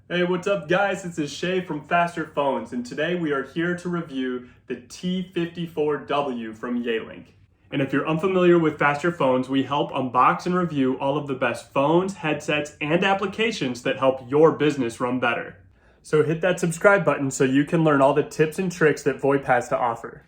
Hey, what's up guys? This is Shea from Faster Phones, and today we are here to review the T54W from Yealink. And if you're unfamiliar with Faster Phones, we help unbox and review all of the best phones, headsets, and applications that help your business run better. So hit that subscribe button so you can learn all the tips and tricks that VoIP has to offer.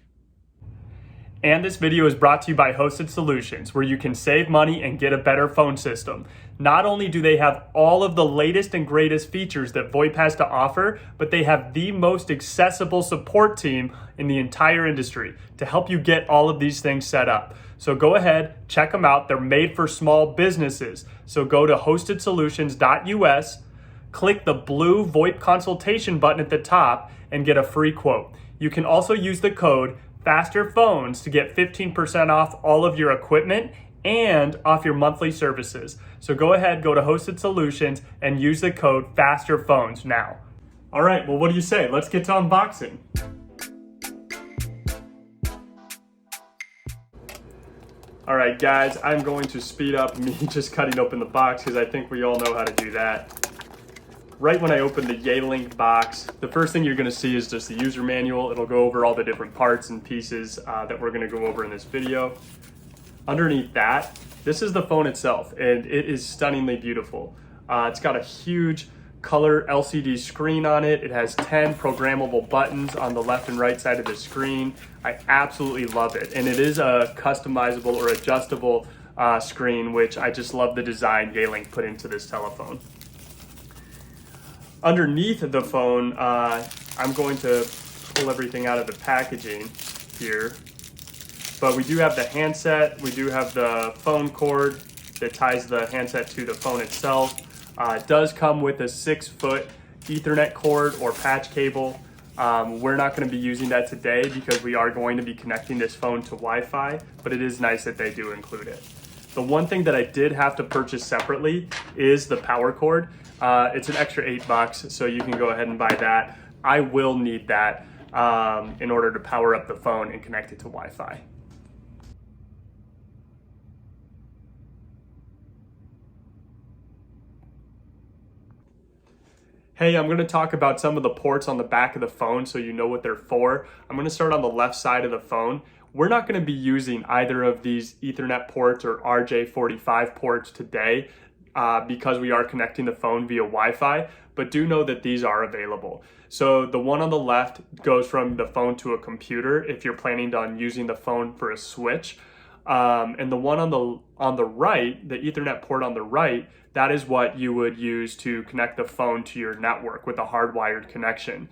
And this video is brought to you by Hosted Solutions, where you can save money and get a better phone system. Not only do they have all of the latest and greatest features that VoIP has to offer, but they have the most accessible support team in the entire industry to help you get all of these things set up. So go ahead, check them out. They're made for small businesses. So go to hostedsolutions.us, click the blue VoIP consultation button at the top, and get a free quote. You can also use the code Faster Phones to get 15% off all of your equipment and off your monthly services. So go ahead, go to Hosted Solutions and use the code Faster Phones now. All right, well, what do you say? Let's get to unboxing. All right, guys, I'm going to speed up me just cutting open the box because I think we all know how to do that. Right when I open the Yealink box, the first thing you're going to see is just the user manual. It'll go over all the different parts and pieces that we're going to go over in this video. Underneath that, this is the phone itself, and it is stunningly beautiful. It's got a huge color LCD screen on it. It has 10 programmable buttons on the left and right side of the screen. I absolutely love it, and it is a customizable or adjustable screen, which I just love the design Yealink put into this telephone. Underneath the phone, I'm going to pull everything out of the packaging here. But we do have the handset, we do have the phone cord that ties the handset to the phone itself. It does come with a 6-foot Ethernet cord or patch cable. We're not going to be using that today because we are going to be connecting this phone to Wi-Fi, but it is nice that they do include it. The one thing that I did have to purchase separately is the power cord. It's an extra $8, so you can go ahead and buy that. I will need that in order to power up the phone and connect it to Wi-Fi. Hey, I'm going to talk about some of the ports on the back of the phone so you know what they're for. I'm going to start on the left side of the phone. We're not going to be using either of these Ethernet ports or RJ45 ports today because we are connecting the phone via Wi-Fi, but do know that these are available. So the one on the left goes from the phone to a computer if you're planning on using the phone for a switch. And the one on the right, the Ethernet port on the right, that is what you would use to connect the phone to your network with a hardwired connection.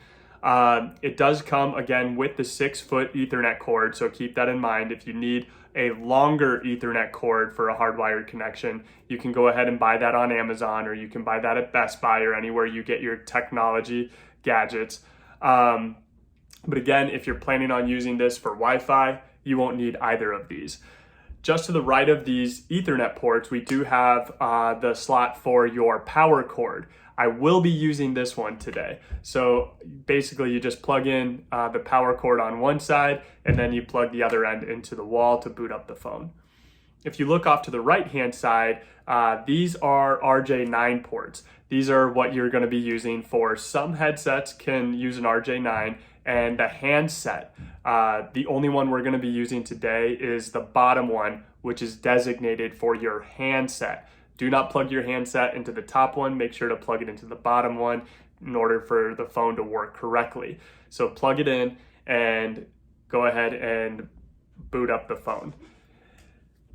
It does come again with the 6-foot Ethernet cord, so keep that in mind. If you need a longer Ethernet cord for a hardwired connection, you can go ahead and buy that on Amazon, or you can buy that at Best Buy or anywhere you get your technology gadgets. But again, if you're planning on using this for Wi-Fi, you won't need either of these. Just to the right of these Ethernet ports, we do have the slot for your power cord. I will be using this one today. So basically you just plug in the power cord on one side and then you plug the other end into the wall to boot up the phone. If you look off to the right-hand side, these are RJ9 ports. These are what you're going to be using for some headsets can use an RJ9, and the handset. The only one we're going to be using today is the bottom one, which is designated for your handset. Do not plug your handset into the top one. Make sure to plug it into the bottom one in order for the phone to work correctly. So plug it in and go ahead and boot up the phone.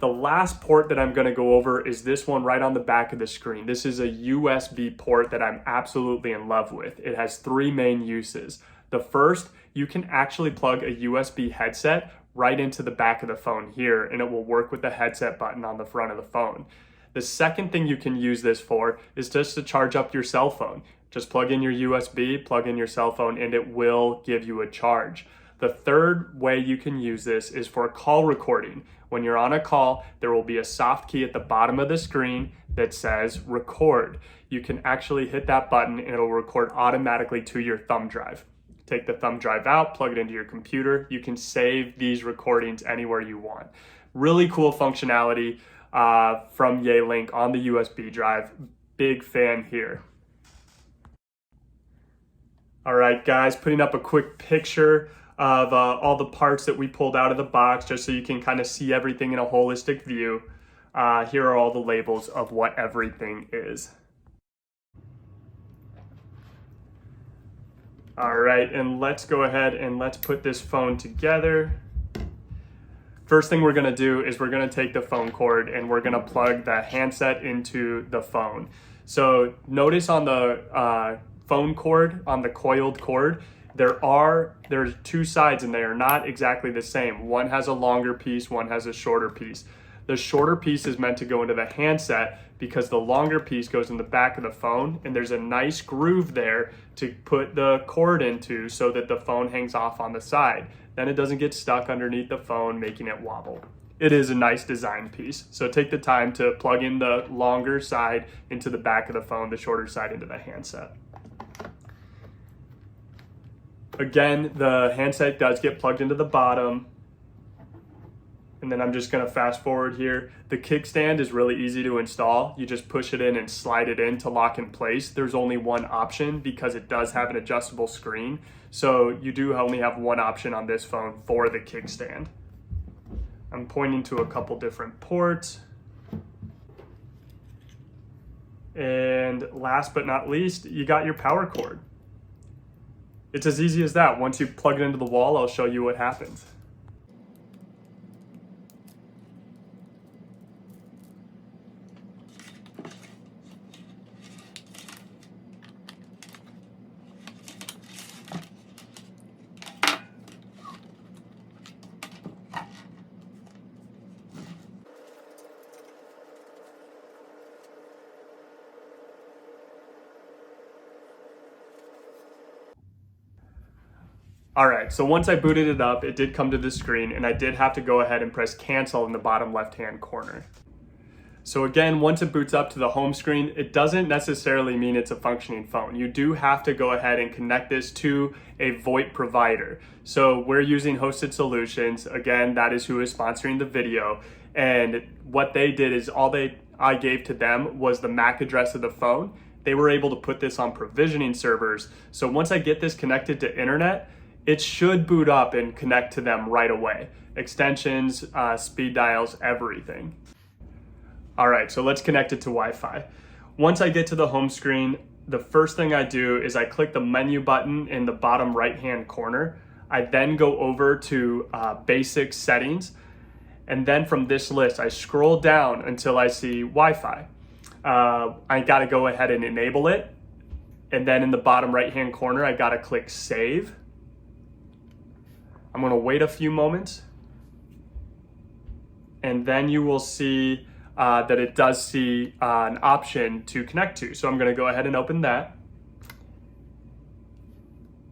The last port that I'm going to go over is this one right on the back of the screen. This is a USB port that I'm absolutely in love with. It has 3 main uses. The first, you can actually plug a USB headset right into the back of the phone here, and it will work with the headset button on the front of the phone. The second thing you can use this for is just to charge up your cell phone. Just plug in your USB, plug in your cell phone, and it will give you a charge. The third way you can use this is for call recording. When you're on a call, there will be a soft key at the bottom of the screen that says record. You can actually hit that button and it'll record automatically to your thumb drive. Take the thumb drive out, plug it into your computer. You can save these recordings anywhere you want. Really cool functionality from Yealink on the USB drive. Big fan here. All right, guys, putting up a quick picture of all the parts that we pulled out of the box just so you can kind of see everything in a holistic view. Here are all the labels of what everything is. All right, and let's go ahead and let's put this phone together. First thing we're gonna do is we're gonna take the phone cord and we're gonna plug the handset into the phone. So notice on the phone cord, on the coiled cord, there's two sides and they are not exactly the same. One has a longer piece, one has a shorter piece. The shorter piece is meant to go into the handset because the longer piece goes in the back of the phone, and there's a nice groove there to put the cord into so that the phone hangs off on the side. Then it doesn't get stuck underneath the phone, making it wobble. It is a nice design piece. So take the time to plug in the longer side into the back of the phone, the shorter side into the handset. Again, the handset does get plugged into the bottom. And then I'm just gonna fast forward here. The kickstand is really easy to install. You just push it in and slide it in to lock in place. There's only one option because it does have an adjustable screen. So you do only have one option on this phone for the kickstand. I'm pointing to a couple different ports. And last but not least, you got your power cord. It's as easy as that. Once you plug it into the wall, I'll show you what happens. All right, so once I booted it up, it did come to the screen and I did have to go ahead and press cancel in the bottom left-hand corner. So again, once it boots up to the home screen, it doesn't necessarily mean it's a functioning phone. You do have to go ahead and connect this to a VoIP provider. So we're using Hosted Solutions. Again, that is who is sponsoring the video. And what they did is I gave to them was the MAC address of the phone. They were able to put this on provisioning servers. So once I get this connected to internet, it should boot up and connect to them right away. Extensions, speed dials, everything. All right, so let's connect it to Wi-Fi. Once I get to the home screen, the first thing I do is I click the menu button in the bottom right-hand corner. I then go over to basic settings. And then from this list, I scroll down until I see Wi-Fi. I gotta go ahead and enable it. And then in the bottom right-hand corner, I gotta click save. I'm gonna wait a few moments and then you will see that it does see an option to connect to. So I'm gonna go ahead and open that.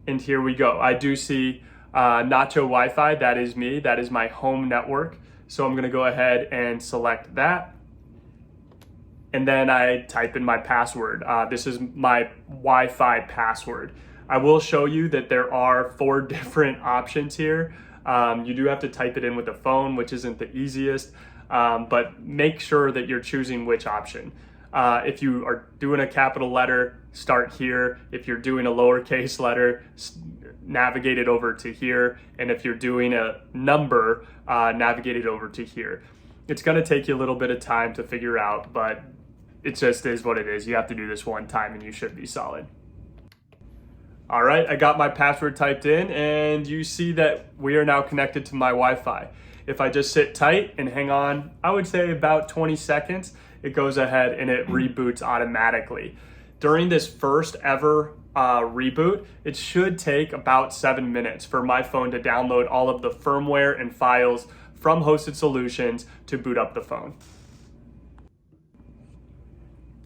And here we go. I do see Nacho Wi-Fi, that is me, that is my home network. So I'm gonna go ahead and select that. And then I type in my password. This is my Wi-Fi password. I will show you that there are 4 different options here. You do have to type it in with the phone, which isn't the easiest, but make sure that you're choosing which option. If you are doing a capital letter, start here. If you're doing a lowercase letter, navigate it over to here. And if you're doing a number, navigate it over to here. It's gonna take you a little bit of time to figure out, but it just is what it is. You have to do this one time and you should be solid. All right, I got my password typed in and you see that we are now connected to my Wi-Fi. If I just sit tight and hang on, I would say about 20 seconds, it goes ahead and it reboots automatically. During this first ever reboot, it should take about 7 minutes for my phone to download all of the firmware and files from Hosted Solutions to boot up the phone.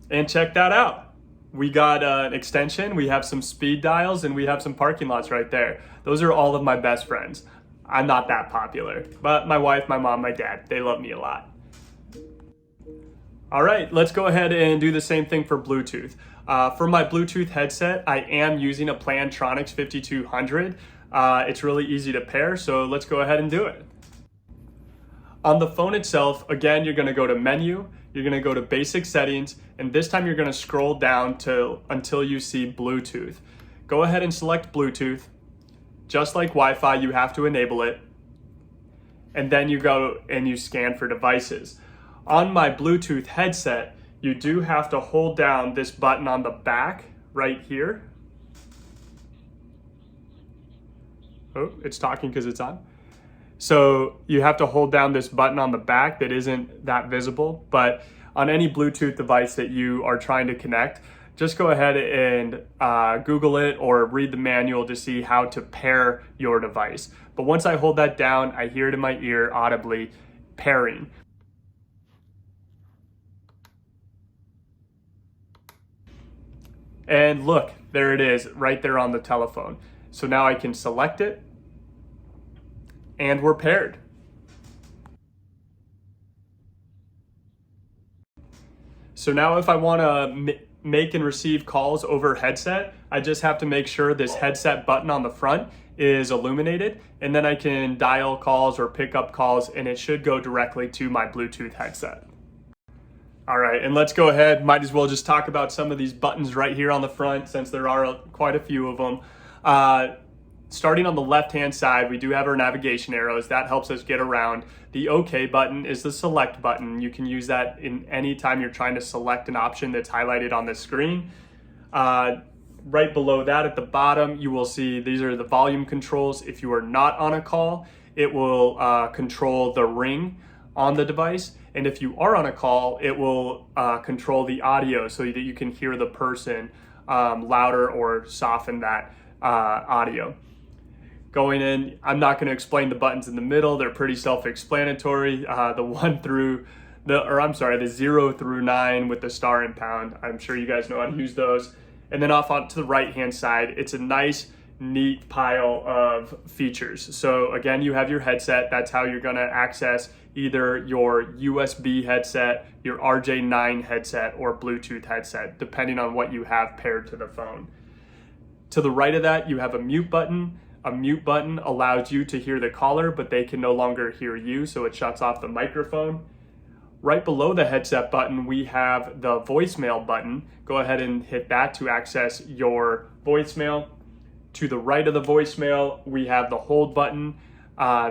And check that out. We got an extension, we have some speed dials, and we have some parking lots right there. Those are all of my best friends. I'm not that popular, but my wife, my mom, my dad, they love me a lot. All right, let's go ahead and do the same thing for Bluetooth. For my Bluetooth headset, I am using a Plantronics 5200. It's really easy to pair, so let's go ahead and do it. On the phone itself, again, you're gonna go to menu, you're gonna go to basic settings, and this time you're gonna scroll down until you see Bluetooth. Go ahead and select Bluetooth. Just like Wi-Fi, you have to enable it. And then you go and you scan for devices. On my Bluetooth headset, you do have to hold down this button on the back right here. Oh, it's talking because it's on. So you have to hold down this button on the back that isn't that visible, but on any Bluetooth device that you are trying to connect, just go ahead and Google it or read the manual to see how to pair your device. But once I hold that down, I hear it in my ear audibly, pairing. And look, there it is, right there on the telephone. So now I can select it, and we're paired. So now if I want to make and receive calls over headset, I just have to make sure this headset button on the front is illuminated, and then I can dial calls or pick up calls, and it should go directly to my Bluetooth headset. All right, and let's go ahead. Might as well just talk about some of these buttons right here on the front, since there are quite a few of them. Starting on the left-hand side, we do have our navigation arrows. That helps us get around. The OK button is the select button. You can use that in any time you're trying to select an option that's highlighted on the screen. Right below that at the bottom, you will see these are the volume controls. If you are not on a call, it will control the ring on the device. And if you are on a call, it will control the audio so that you can hear the person louder or soften that audio. Going in, I'm not going to explain the buttons in the middle. They're pretty self-explanatory. The 0 through 9 with the star and pound. I'm sure you guys know how to use those. And then off onto the right-hand side, it's a nice, neat pile of features. So again, you have your headset. That's how you're going to access either your USB headset, your RJ9 headset, or Bluetooth headset, depending on what you have paired to the phone. To the right of that, you have a mute button. A mute button allows you to hear the caller, but they can no longer hear you, so it shuts off the microphone. Right below the headset button, we have the voicemail button. Go ahead and hit that to access your voicemail. To the right of the voicemail, we have the hold button.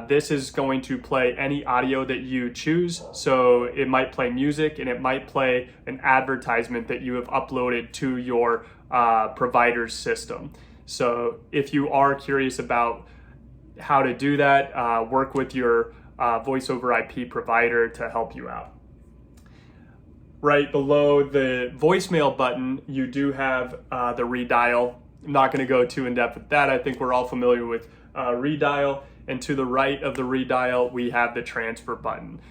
This is going to play any audio that you choose. So it might play music, and it might play an advertisement that you have uploaded to your provider's system. So if you are curious about how to do that, work with your voice over IP provider to help you out. Right below the voicemail button, you do have the redial. I'm not going to go too in depth with that. I think we're all familiar with redial. And to the right of the redial, we have the transfer button.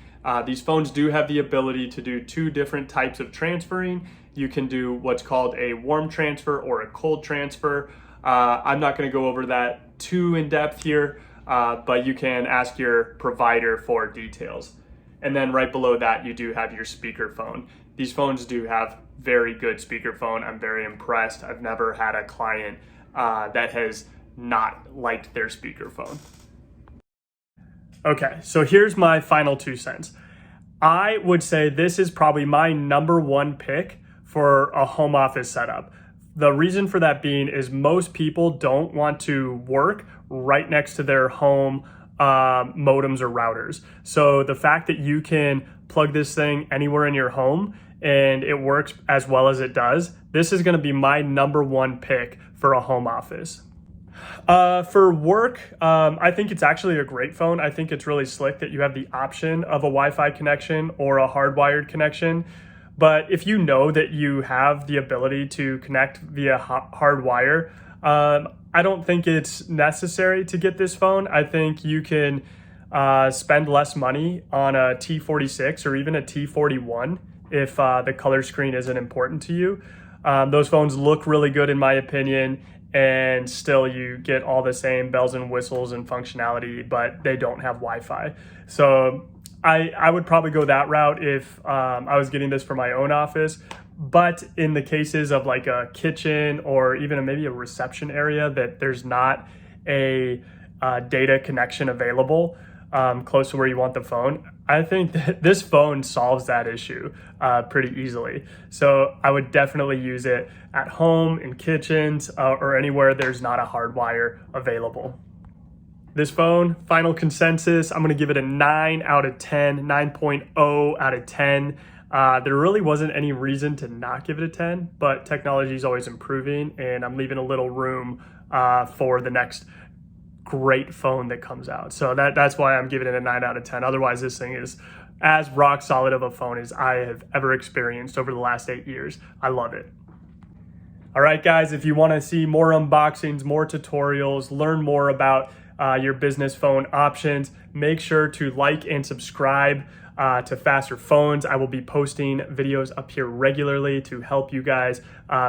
These phones do have the ability to do two different types of transferring. You can do what's called a warm transfer or a cold transfer. I'm not going to go over that too in depth here, but you can ask your provider for details. And then right below that, you do have your speakerphone. These phones do have very good speakerphone. I'm very impressed. I've never had a client that has not liked their speakerphone. Okay, so here's my final 2 cents. I would say this is probably my #1 pick for a home office setup. The reason for that being is most people don't want to work right next to their home modems or routers. So the fact that you can plug this thing anywhere in your home and it works as well as it does, this is going to be my #1 pick for a home office. For work, I think it's actually a great phone. I think it's really slick that you have the option of a Wi-Fi connection or a hardwired connection. But if you know that you have the ability to connect via hardwire, I don't think it's necessary to get this phone. I think you can spend less money on a T46 or even a T41 if the color screen isn't important to you. Those phones look really good in my opinion, and still you get all the same bells and whistles and functionality, but they don't have Wi-Fi. So I would probably go that route if I was getting this for my own office. But in the cases of like a kitchen or even maybe a reception area that there's not a data connection available, close to where you want the phone, I think that this phone solves that issue pretty easily. So I would definitely use it at home, in kitchens, or anywhere there's not a hard wire available. This phone, final consensus, I'm gonna give it a 9 out of 10, 9.0 out of 10. There really wasn't any reason to not give it a 10, but technology is always improving, and I'm leaving a little room for the next great phone that comes out. So that's why I'm giving it a 9 out of 10. Otherwise, this thing is as rock solid of a phone as I have ever experienced over the last 8 years. I love it. All right, guys, if you want to see more unboxings, more tutorials, learn more about your business phone options, make sure to like and subscribe to Faster Phones. I will be posting videos up here regularly to help you guys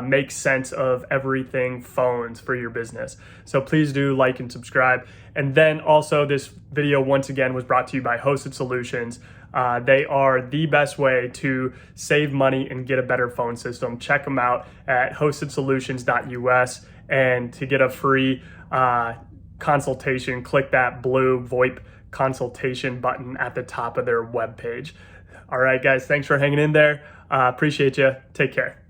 make sense of everything phones for your business. So please do like and subscribe. And then also this video once again was brought to you by Hosted Solutions. They are the best way to save money and get a better phone system. Check them out at hostedsolutions.us, and to get a free consultation, click that blue VoIP consultation button at the top of their webpage. All right, guys, thanks for hanging in there. Appreciate you. Take care.